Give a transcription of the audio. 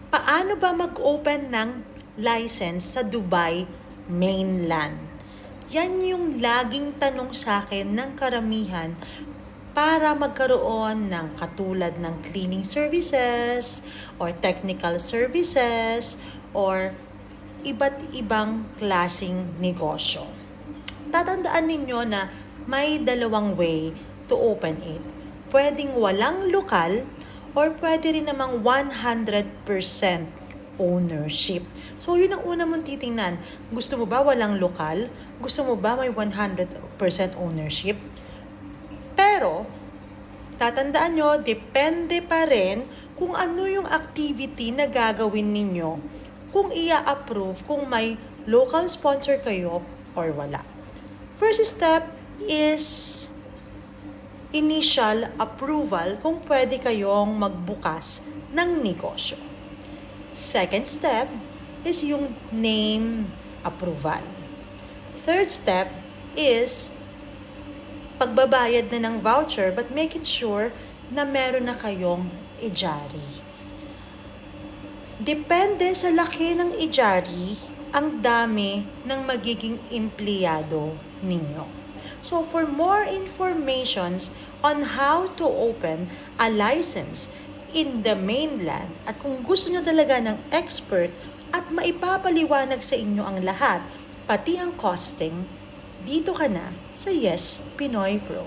Paano ba mag-open ng license sa Dubai mainland? Yan yung laging tanong sa akin ng karamihan para magkaroon ng katulad ng cleaning services or technical services or iba't ibang klasing negosyo. Tatandaan ninyo na may dalawang way to open it. Pwedeng walang lokal or pwede rin namang 100% ownership. So, yun ang una mong titingnan. Gusto mo ba walang lokal? Gusto mo ba may 100% ownership? Pero, tatandaan nyo, depende pa rin kung ano yung activity na gagawin ninyo. Kung i-approve, kung may local sponsor kayo or wala. First step is initial approval kung pwede kayong magbukas ng negosyo. Second step is yung name approval. Third step is pagbabayad na ng voucher but make it sure na meron na kayong ijari. Depende sa laki ng ijari ang dami ng magiging empleyado ninyo. So for more informations on how to open a license in the mainland at kung gusto nyo talaga ng expert at maipapaliwanag sa inyo ang lahat, pati ang costing, dito ka na sa Yes Pinoy Pro.